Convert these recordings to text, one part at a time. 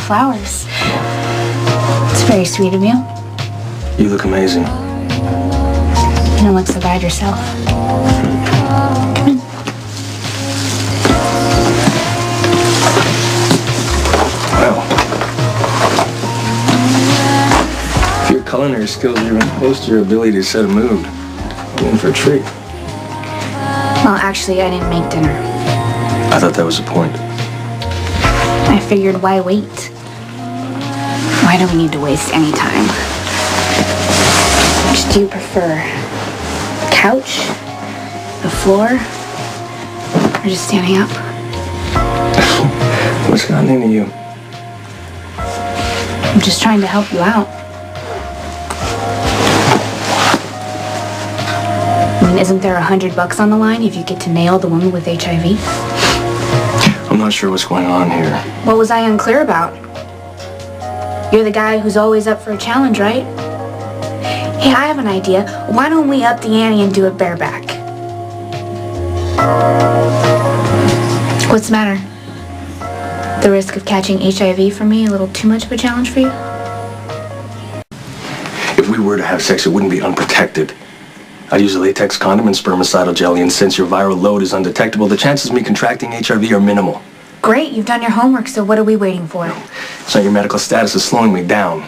flowers. It's very sweet of you. You look amazing. You don't look so bad yourself. Come in. Well, if your culinary skills are even close to your ability to set a mood, you're in for a treat. Well, actually, I didn't make dinner. I thought that was the point. I figured, why wait? Why do we need to waste any time? Which do you prefer? The couch? The floor? Or just standing up? What's gotten into you? I'm just trying to help you out. I mean, isn't there $100 on the line if you get to nail the woman with HIV? I'm not sure what's going on here. What was I unclear about? You're the guy who's always up for a challenge, right? Hey, I have an idea. Why don't we up the ante and do it bareback? What's the matter? The risk of catching HIV from me a little too much of a challenge for you? If we were to have sex, it wouldn't be unprotected. I'd use a latex condom and spermicidal jelly, and since your viral load is undetectable, the chances of me contracting HIV are minimal. Great, you've done your homework, so what are we waiting for? It's not your medical status is slowing me down.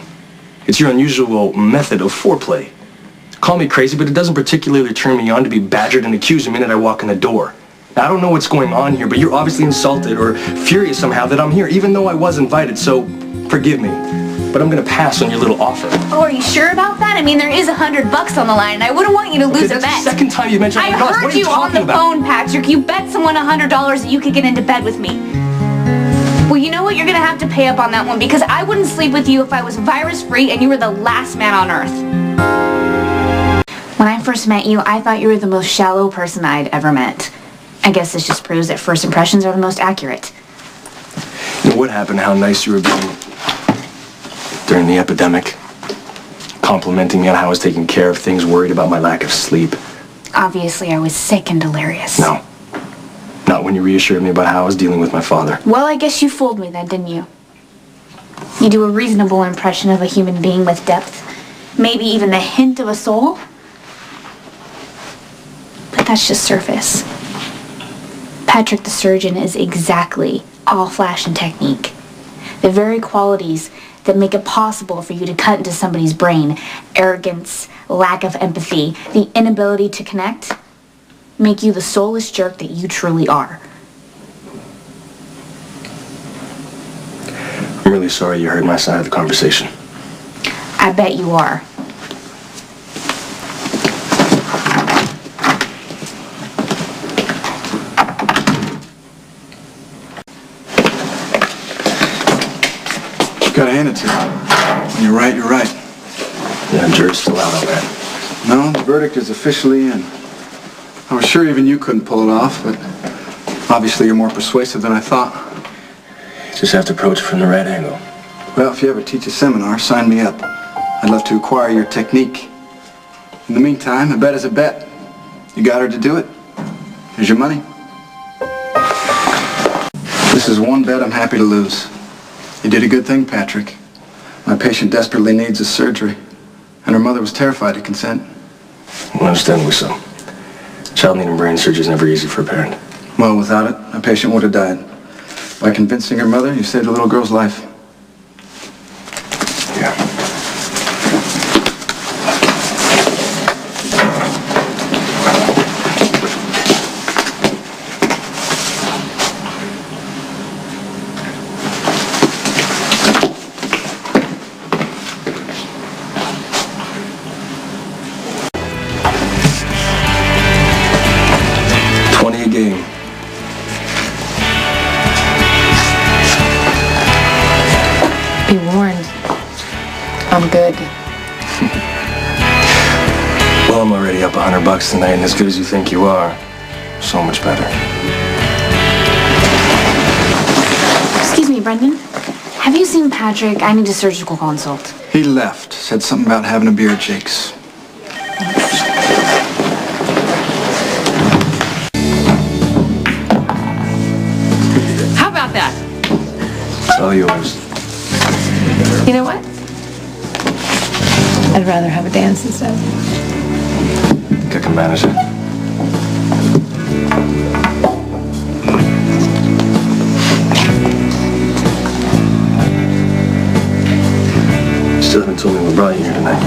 It's your unusual method of foreplay. Call me crazy, but it doesn't particularly turn me on to be badgered and accused the minute I walk in the door. Now, I don't know what's going on here, but you're obviously insulted or furious somehow that I'm here, even though I was invited, so forgive me. But I'm gonna pass on your little offer. Oh, are you sure about that? I mean, there is $100 on the line, and I wouldn't want you to lose a bet. That's the second time you mentioned $100. I heard you on the phone, Patrick. You bet someone $100 that you could get into bed with me. Well, you know what? You're gonna have to pay up on that one because I wouldn't sleep with you if I was virus-free and you were the last man on Earth. When I first met you, I thought you were the most shallow person I'd ever met. I guess this just proves that first impressions are the most accurate. You know what happened, how nice you were being during the epidemic? Complimenting me on how I was taking care of things, worried about my lack of sleep. Obviously, I was sick and delirious. No. Not when you reassured me about how I was dealing with my father. Well, I guess you fooled me then, didn't you? You do a reasonable impression of a human being with depth. Maybe even the hint of a soul. But that's just surface. Patrick the surgeon is exactly all flash and technique. The very qualities that make it possible for you to cut into somebody's brain, arrogance, lack of empathy, the inability to connect, make you the soulless jerk that you truly are. I'm really sorry you heard my side of the conversation. I bet you are. Gotta hand it to you. When you're right, you're right. Yeah, the jury's still out on that. No, the verdict is officially in. I was sure even you couldn't pull it off, but obviously you're more persuasive than I thought. Just have to approach it from the right angle. Well, if you ever teach a seminar, sign me up. I'd love to acquire your technique. In the meantime, a bet is a bet. You got her to do it. Here's your money. This is one bet I'm happy to lose. You did a good thing, Patrick. My patient desperately needs his surgery, and her mother was terrified to consent. Well, understandably so. Child needing brain surgery is never easy for a parent. Well, without it, my patient would have died. By convincing her mother, you saved a little girl's life. Yeah. Game. Be warned. I'm good. Well, I'm already up $100 tonight, and as good as you think you are, so much better. Excuse me, Brendan. Have you seen Patrick? I need a surgical consult. He left. Said something about having a beer at Jake's. How about that? It's all yours. You know what? I'd rather have a dance instead. I think I can manage it. Still haven't told me what brought you here tonight.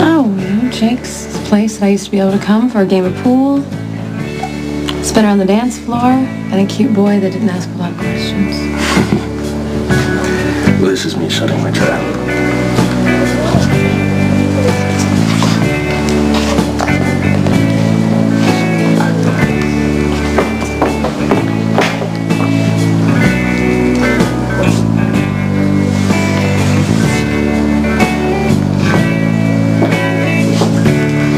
Oh, Jake's place that I used to be able to come for a game of pool. Spin around the dance floor, and a cute boy that didn't ask a lot of questions. Well, this is me shutting my trap.